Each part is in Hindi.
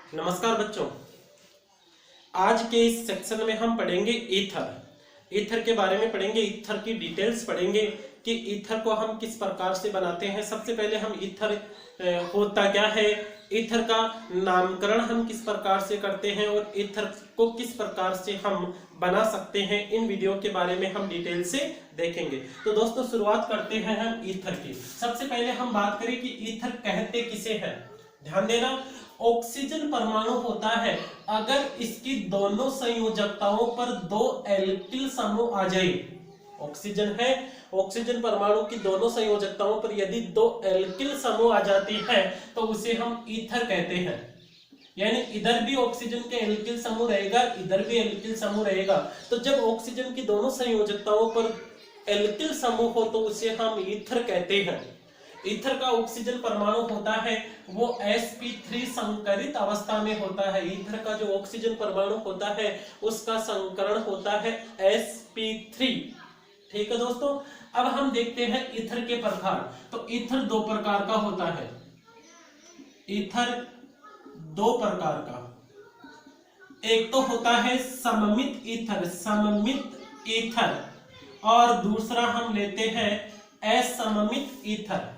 नमस्कार बच्चों। आज के इस सेक्शन में हम पढ़ेंगे ईथर के बारे में पढ़ेंगे। ईथर की डिटेल्स पढ़ेंगे कि ईथर को हम किस प्रकार से बनाते हैं। सबसे पहले हम ईथर होता क्या है, ईथर का नामकरण हम किस प्रकार से करते हैं और ईथर को किस प्रकार से हम बना सकते हैं, इन वीडियो के बारे में हम डिटेल से देखेंगे। तो दोस्तों शुरुआत करते हैं हम ईथर की। सबसे पहले हम बात करें कि ईथर कहते किसे हैं। ध्यान देना, ऑक्सीजन परमाणु होता है अगर इसकी दोनों संयोजकताओं पर दो एल्किल समूह आ जाए। ऑक्सीजन है, ऑक्सीजन परमाणु की दोनों संयोजकताओं पर यदि दो एल्किल समूह आ जाती है तो उसे हम ईथर कहते हैं। यानी इधर भी ऑक्सीजन के एल्किल समूह रहेगा, इधर भी एल्किल समूह रहेगा। तो जब ऑक्सीजन की दोनों संयोजकताओं पर एल्किल समूह हो तो उसे हम ईथर कहते हैं। ईथर का ऑक्सीजन परमाणु होता है वो sp3 संकरित अवस्था में होता है। ईथर का जो ऑक्सीजन परमाणु होता है उसका संकरण होता है sp3। ठीक है दोस्तों, अब हम देखते हैं ईथर के प्रकार। तो ईथर दो प्रकार का होता है। ईथर दो प्रकार का, एक तो होता है सममित ईथर और दूसरा हम लेते हैं असममित ईथर।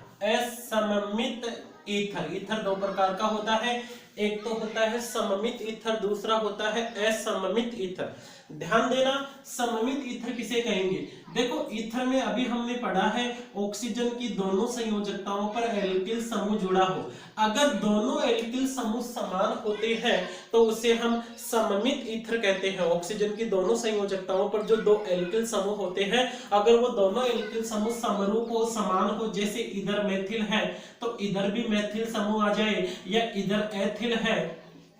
ईथर दो प्रकार का होता है, एक तो होता है सममित ईथर, दूसरा होता है असममित ईथर। ध्यान देना, सममित ईथर किसे कहेंगे। देखो ईथर में अभी हमने पढ़ा है ऑक्सीजन की दोनों संयोजकताओं पर एल्किल समूह जुड़ा हो। अगर दोनों एल्किल समूह समान होते हैं तो उसे हम सममित ईथर कहते हैं। ऑक्सीजन की दोनों संयोजकताओं पर जो दो एल्किल समूह होते हैं, अगर वो दोनों एल्किल समूह समरूप हो, समान हो, जैसे इधर मेथिल है तो इधर भी मेथिल समूह आ जाए, या इधर एथिल है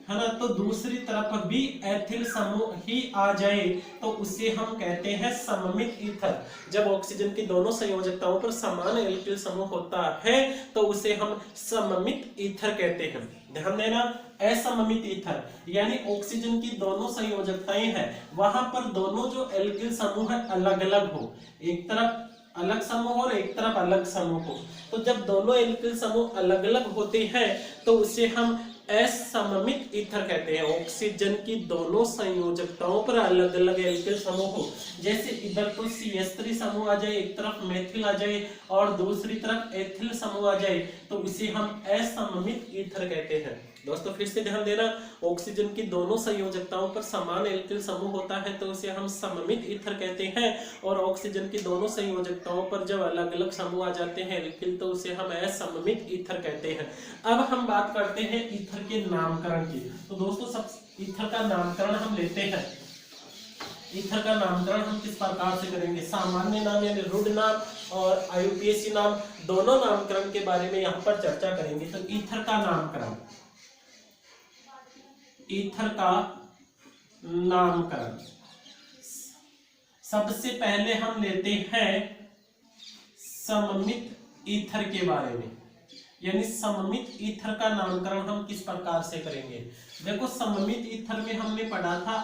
ना, तो दूसरी तरफ भी एथिल समूह ही आ जाए तो उसे हम कहते हैं सममित ईथर। जब ऑक्सीजन की दोनों संयोजकताओं पर समान एल्किल समूह होता है तो उसे हम सममित ईथर कहते हैं। ध्यान देना, असममित ईथर यानी ऑक्सीजन की दोनों संयोजकताएं हैं, वहां पर दोनों जो एल्किल समूह है अलग अलग हो, एक तरफ अलग समूह और एक तरफ अलग समूह हो। तो जब दोनों एल्किल समूह अलग अलग होते हैं तो उसे हम असममित ईथर कहते हैं। ऑक्सीजन की दोनों संयोजकताओं पर अलग अलग एल्किल समूह हो, जैसे इधर तो CH3 समूह आ जाए, एक तरफ मेथिल आ जाए और दूसरी तरफ एथिल समूह आ जाए तो इसे हम असममित ईथर कहते हैं। दोस्तों फिर से ध्यान देना, ऑक्सीजन की दोनों संयोजकताओं पर समान एल्किल समूह होता है तो उसे हम सममित ईथर कहते हैं, और ऑक्सीजन की दोनों संयोजकताओं पर जब अलग अलग समूह आ जाते हैं एल्किल तो उसे हम असममित ईथर कहते हैं। अब हम बात करते हैं ईथर के नामकरण की। तो दोस्तों सब ईथर का नामकरण हम लेते हैं। ईथर का नामकरण हम किस प्रकार से करेंगे, सामान्य नाम यानी रूढ़ नाम और IUPAC नाम, दोनों नामकरण के बारे में यहाँ पर चर्चा करेंगे। तो ईथर का नामकरण, ईथर का नामकरण सबसे पहले हम लेते हैं सममित ईथर के बारे में। यानी सममित ईथर का नामकरण हम किस प्रकार से करेंगे। देखो सममित ईथर में हमने पढ़ा था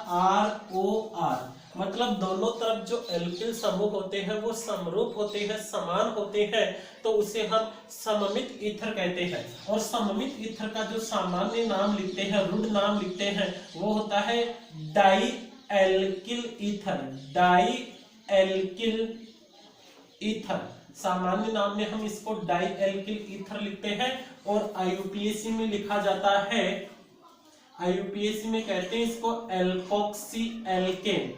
ROR, मतलब दोनों तरफ जो एल्किल समूह होते हैं वो समरूप होते हैं, समान होते हैं, तो उसे हम सममित ईथर कहते हैं। और सममित ईथर का जो सामान्य नाम लिखते हैं, रूढ़ नाम लिखते हैं, वो होता है di alkyl ether. Di alkyl ether सामान्य नाम में हम इसको डाई एल्किल ईथर लिखते हैं, और IUPAC में लिखा जाता है, IUPAC में कहते हैं इसको एल्कोक्सी एल्केन।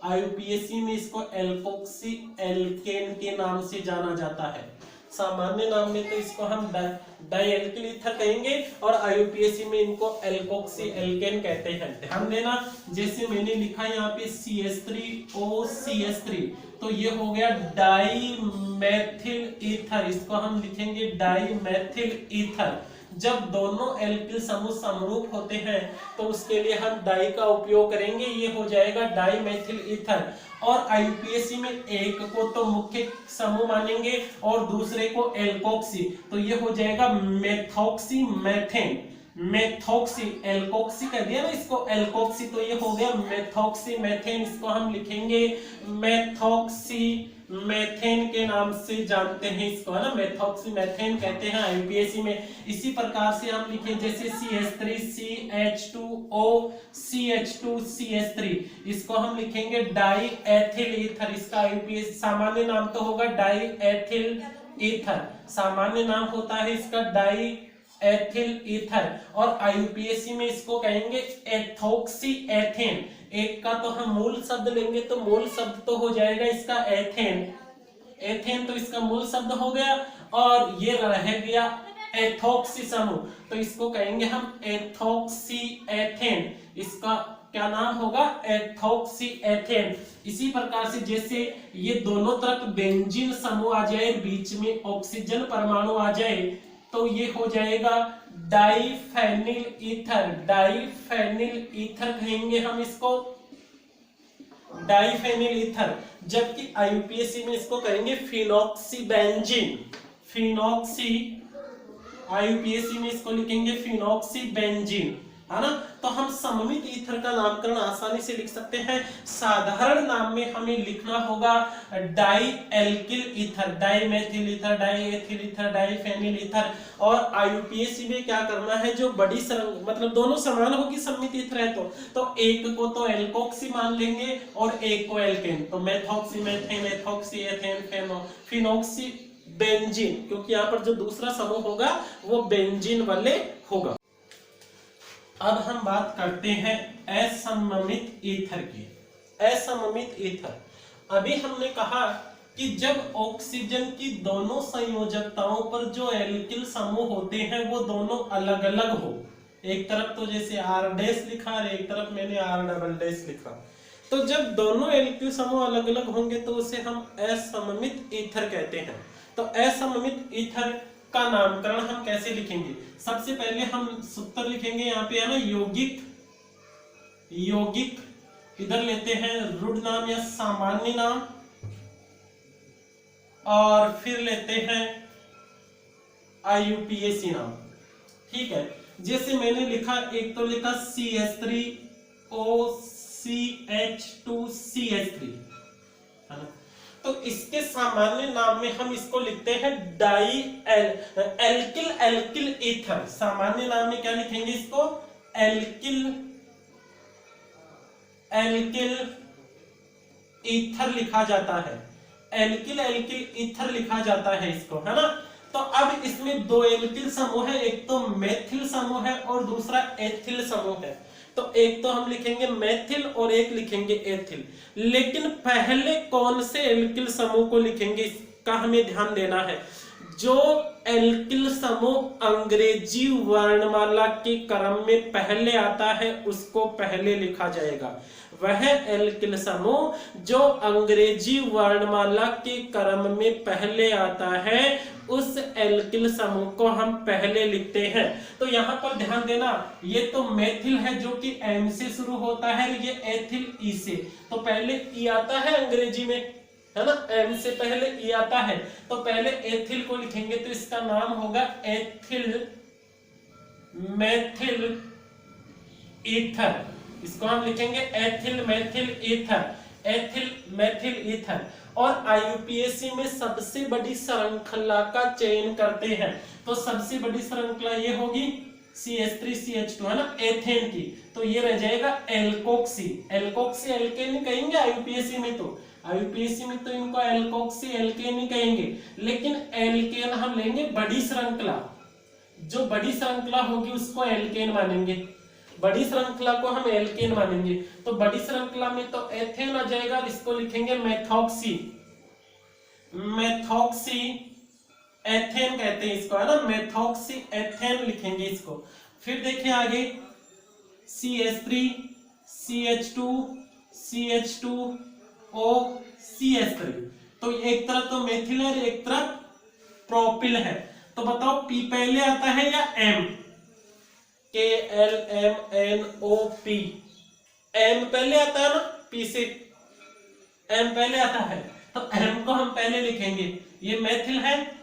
IUPAC में इसको एल्कोक्सी एल्केन के नाम से जाना जाता है। सामान्य नाम में तो इसको हम डाई एल्किल ईथर कहेंगे और IUPAC में इनको एल्कोक्सी एल्केन कहते हैं। ध्यान देना, जैसे मैंने लिखा यहाँ पे CH3OCH3, तो ये हो गया डाई मेथिल ईथर, इसको हम लिखेंगे डाई मेथिल ईथर। जब दोनों एल्किल समूह समरूप होते हैं तो उसके लिए हम डाई का उपयोग करेंगे, ये हो जाएगा डाई मेथिल ईथर। और IUPAC में एक को तो मुख्य समूह मानेंगे और दूसरे को एल्कोक्सी, तो ये हो जाएगा मेथॉक्सी मेथेन। मेथॉक्सी, एल्कोक्सी कर दिया ना इसको, एल्कोक्सी, तो ये हो गया मेथॉक्सी मेथेन, इसको हम लिखेंगे मेथॉक्सी मेथेन के नाम से जानते हैं इसको, है ना, मेथॉक्सी मेथेन कहते हैं आईयूपीएसी में। इसी प्रकार से हम लिखें जैसे CH3 CH2O CH2 CH3, इसको हम लिखेंगे डाई एथिल ईथर, इसका आईयूपीएसी सामान्य नाम तो होगा डाई एथिल ईथर, सामान्य नाम होता है इसका डाई एथिल ईथर, और आईयूपीएसी में इसको कहेंगे एथोक्सी एथेन। एक का तो हम मूल शब्द लेंगे तो मूल शब्द तो हो जाएगा इसका एथेन, एथेन तो इसका मूल शब्द हो गया, और ये रह गया एथोक्सी समूह, तो इसको कहेंगे हम एथोक्सी एथेन, इसका क्या नाम होगा, एथोक्सी एथेन। इसी प्रकार से जैसे ये दोनों तरफ बेंजीन समूह आ जाए, बीच में ऑक्सीजन परमाणु आ जाए, तो ये हो जाएगा डाइफेनिल ईथर, डाइफेनिल ईथर कहेंगे हम इसको, डाइफेनिल ईथर। जबकि आईयूपीएसी में इसको कहेंगे फिनॉक्सीबेंजीन, फिनॉक्सी, आईयूपीएसी में इसको लिखेंगे फिनॉक्सीबेंजीन, है ना। तो हम सममित ईथर का नामकरण आसानी से लिख सकते हैं। साधारण नाम में हमें लिखना होगा di alkyl ether, di methyl ether, di ethyl ether, di phenyl ether. और आईयूपीएसी में क्या करना है, जो बड़ी मतलब दोनों समान होगी सममित ईथर है तो एक को तो एल्कोक्सी मान लेंगे और एक को एल्केन, तो methoxy methane, ethoxy ethane, phenoxy benzene, क्योंकि यहाँ पर जो दूसरा समूह होगा वो बेंजीन वाले होगा। अब हम बात करते हैं असममित ईथर की। असममित ईथर, अभी हमने कहा कि जब ऑक्सीजन की दोनों संयोजकताओं पर जो एल्किल समूह होते हैं वो दोनों अलग अलग हो, एक तरफ तो जैसे R डैश लिखा और एक तरफ मैंने R डबल डैश लिखा, तो जब दोनों एल्किल समूह अलग अलग होंगे तो उसे हम असममित ईथर कहते हैं। तो असममित ईथर का नामकरण हम कैसे लिखेंगे, सबसे पहले हम सूत्र लिखेंगे, यहाँ पे है ना यौगिक, यौगिक इधर लेते हैं रूढ़ नाम या सामान्य नाम, और फिर लेते हैं आईयूपीएसी नाम, ठीक है। जैसे मैंने लिखा, एक तो लिखा CH3OCH2CH3, है ना, तो इसके सामान्य नाम में हम इसको लिखते हैं डाई एल्किल एल्किल ईथर, सामान्य नाम में क्या लिखेंगे इसको, एल्किल एल्किल ईथर लिखा जाता है, एल्किल एल्किल ईथर लिखा जाता है इसको, है ना। तो अब इसमें दो एल्किल समूह है, एक तो मेथिल समूह है और दूसरा एथिल समूह है, तो एक तो हम लिखेंगे मेथिल और एक लिखेंगे एथिल। लेकिन पहले कौन से एल्किल समूह को लिखेंगे इसका हमें ध्यान देना है। जो एल्किल समूह अंग्रेजी वर्णमाला के क्रम में पहले आता है उसको पहले लिखा जाएगा। वह एल्किल समूह जो अंग्रेजी वर्णमाला के क्रम में पहले आता है उस एल्किल समूह को हम पहले लिखते हैं। तो यहाँ पर ध्यान देना, ये तो मेथिल है जो कि एम से शुरू होता है, ये एथिल ई से, तो पहले ई आता है अंग्रेजी में, है ना, एम से पहले ई आता है, तो पहले एथिल को लिखेंगे तो इसका नाम होगा एथिल मेथिल ईथर, इसको हम लिखेंगे ethyl methyl ether, ethyl methyl ether. और आईयूपीएसी में सबसे बड़ी श्रृंखला का चयन करते हैं, तो सबसे बड़ी श्रृंखला ये होगी CH3CH2, है ना, एथेन की, तो ये रह जाएगा एल्कोक्सी, एल्कोक्सी एल्केन कहेंगे आईयूपीएसी में, तो आईयूपीएसी में तो इनको एल्कोक्सी एल्केन ही कहेंगे, लेकिन एल्केन हम लेंगे बड़ी श्रृंखला, जो बड़ी श्रृंखला होगी उसको एल्केन मानेंगे, बड़ी श्रृंखला को हम एल्केन मानेंगे। तो बड़ी श्रृंखला में तो एथेन आ जाएगा, इसको लिखेंगे मेथॉक्सी, मेथॉक्सी एथेन कहते हैं इसको, है ना, मेथॉक्सी एथेन लिखेंगे इसको। फिर देखिए आगे CH3 CH2 CH2O CH3, तो एक तरफ तो मेथिल है एक तरफ प्रोपिल है, तो बताओ P पहले आता है या M, KLMNOP, M पहले आता है ना, P से M पहले आता है, तो M को हम पहले लिखेंगे, ये मेथिल है,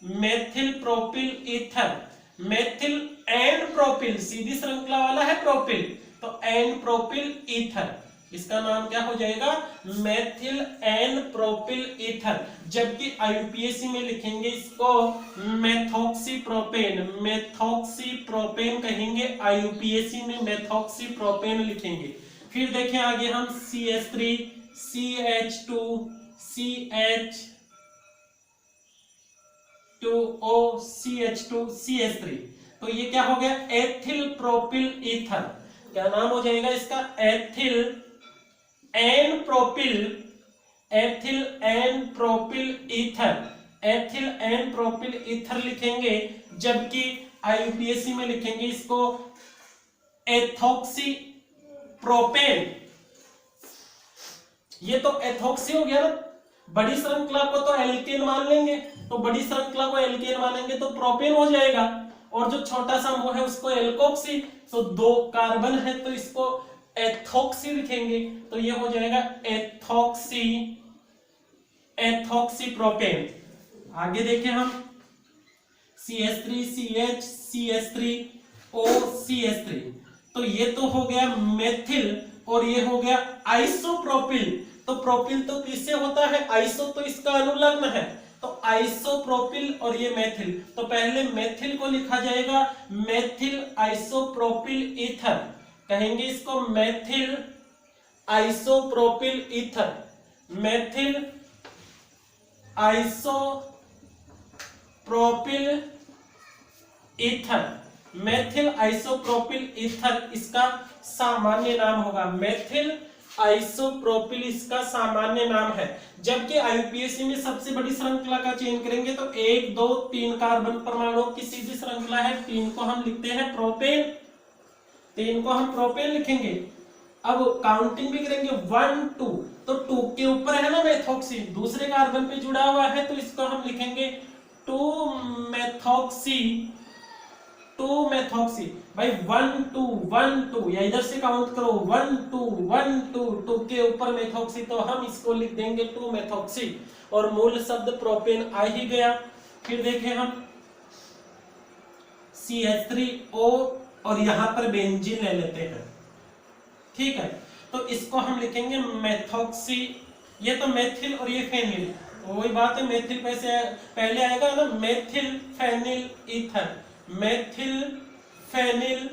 methyl propyl ether, methyl n propyl, सीधी श्रृंखला वाला है प्रोपिल, तो एन प्रोपिल ईथर, इसका नाम क्या हो जाएगा, मेथिल एन प्रोपिल ईथर। जबकि आईयूपीएसी में लिखेंगे इसको मेथॉक्सीप्रोपेन, मेथॉक्सीप्रोपेन कहेंगे, आईयूपीएसी में मेथॉक्सीप्रोपेन लिखेंगे। फिर देखें आगे हम CH3 CH2 CH2O CH2 CH3, तो ये क्या हो गया, एथिल प्रोपिल ईथर। क्या नाम हो जाएगा इसका, ethyl n propyl, ethyl n propyl ether, ethyl n propyl ether लिखेंगे। जबकि आईयूपीएसी में लिखेंगे इसको एथॉक्सी प्रोपेन। ये तो एथॉक्सी हो गया ना, बड़ी श्रृंखला को तो एल्केन मान लेंगे, तो बड़ी श्रृंखला को एल्केन मानेंगे तो प्रोपेन हो जाएगा, और जो छोटा समूह है उसको एल्कोक्सी, तो 2 कार्बन है तो इसको एथॉक्सी लिखेंगे, तो ये हो जाएगा एथॉक्सी, एथॉक्सी प्रोपेन। आगे देखें हम CH3 CH CH3O CH3, तो ये तो हो गया मेथिल, और ये हो गया आइसोप्रोपिल। तो प्रोपिल तो किससे होता है, आइसो तो इसका अनुलग्न है, तो आइसोप्रोपिल और ये मेथिल, तो पहले मेथिल को लिखा जाएगा मेथिल आइसोप्रोपिल ईथर, कहेंगे इसको methyl isopropyl ether, methyl isopropyl ether, methyl isopropyl ether इसका सामान्य नाम होगा, मेथिल आइसोप्रोपिल इसका सामान्य नाम है। जबकि आईयूपीएसी में सबसे बड़ी श्रृंखला का चयन करेंगे तो 1 2 3 कार्बन परमाणु की सीधी श्रृंखला है, 3 को हम लिखते हैं प्रोपेन, 3 को हम प्रोपेन लिखेंगे। अब काउंटिंग भी करेंगे 1 2, तो 2 के ऊपर है ना मेथॉक्सी, दूसरे कार्बन पे जुड़ा हुआ है, तो इसको हम लिखेंगे 2 मेथॉक्सी, 2 मेथॉक्सी। भाई 1 2 1 2, या इधर से काउंट करो 1 2 1 2, 2 के ऊपर मेथॉक्सी, तो हम इसको लिख देंगे 2 मेथॉक्सी, और मूल शब्द प्रोपेन आ ही गया। फिर देखें हम CH3O, और यहां पर बेंजीन ले लेते हैं, ठीक है, तो इसको हम लिखेंगे मेथॉक्सी। ये तो मेथिल और ये फेनिल, तो वही बात है, मेथिल पहले आएगा ना, methyl phenyl ether, methyl phenyl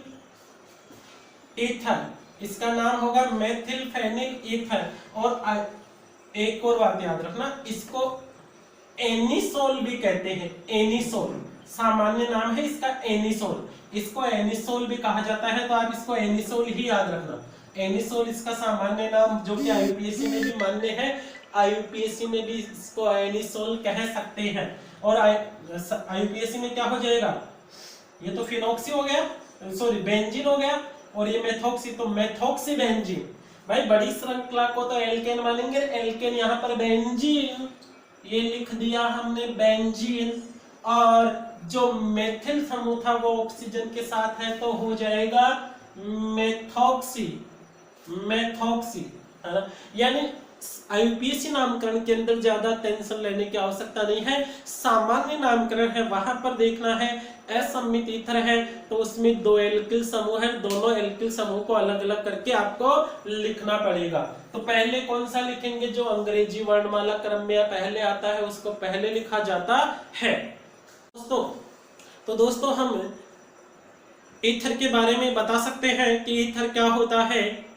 ether, इसका नाम होगा मेथिल फेनिल ईथर। और एक और बात याद रखना, इसको एनिसोल भी कहते हैं, एनिसोल सामान्य नाम है इसका, एनिसोल, इसको एनिसोल भी कहा जाता है, तो आप इसको एनिसोल ही याद रखना, एनिसोल इसका सामान्य नाम, जो कि आईयूपीएसी में भी मान्य है, आईयूपीएसी में भी इसको एनिसोल कह सकते हैं। और आईयूपीएसी में क्या हो जाएगा, ये तो फिनॉक्सी हो गया, सॉरी बेंजीन हो गया, और ये मेथॉक्सी, तो मेथॉक्सी बेंजीन। भाई बड़ी श्रृंखला को तो एल्केन मानेंगे, एल्केन यहाँ पर बेंजीन, ये लिख दिया हमने बेंजीन, और जो मेथिल समूह था वो ऑक्सीजन के साथ है, तो हो जाएगा मेथॉक्सी, मेथॉक्सी, है ना। यानी आईयूपीएसी नामकरण के अंदर ज्यादा टेंशन लेने की आवश्यकता नहीं है, सामान्य नामकरण है, वहां पर देखना है असम्मित ईथर है तो उसमें 2 एल्किल समूह है, दोनों एल्किल समूह को अलग अलग करके आपको लिखना पड़ेगा। तो पहले कौन सा लिखेंगे, जो अंग्रेजी वर्णमाला क्रम में पहले आता है उसको पहले लिखा जाता है। दोस्तों हम ईथर के बारे में बता सकते हैं कि ईथर क्या होता है,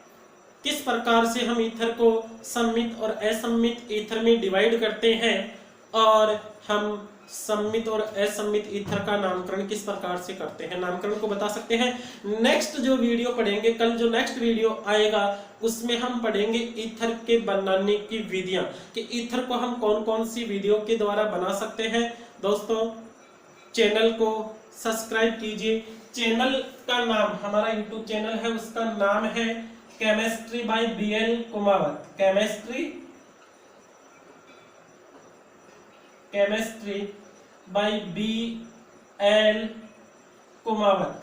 किस प्रकार से हम ईथर को सम्मित और असम्मित ईथर में डिवाइड करते हैं, और हम सम्मित और असम्मित ईथर का नामकरण किस प्रकार से करते हैं, नामकरण को बता सकते हैं। नेक्स्ट जो वीडियो पढ़ेंगे, कल जो नेक्स्ट वीडियो आएगा उसमें हम पढ़ेंगे ईथर के बनाने की विधियां, कि ईथर को हम कौन कौन सी विधियों के द्वारा बना सकते हैं। दोस्तों चैनल को सब्सक्राइब कीजिए, चैनल का नाम, हमारा यूट्यूब चैनल है उसका नाम है chemistry bye BL Kumawat, chemistry bye BL Kumawat,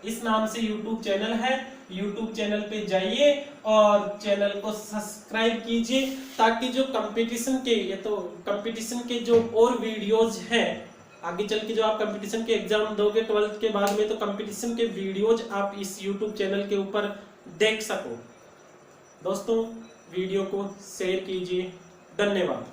इस नाम से यूट्यूब चैनल है। यूट्यूब चैनल पे जाइए और चैनल को सब्सक्राइब कीजिए, ताकि जो कंपटीशन के, ये तो कंपटीशन के जो और वीडियोज हैं आगे चल के जो आप कंपटीशन के एग्जाम दोगे 12th के बाद में, तो कंपटीशन के वीडियोज आप इस यूट्यूब चैनल के ऊपर देख सको। दोस्तों वीडियो को शेयर कीजिए। धन्यवाद।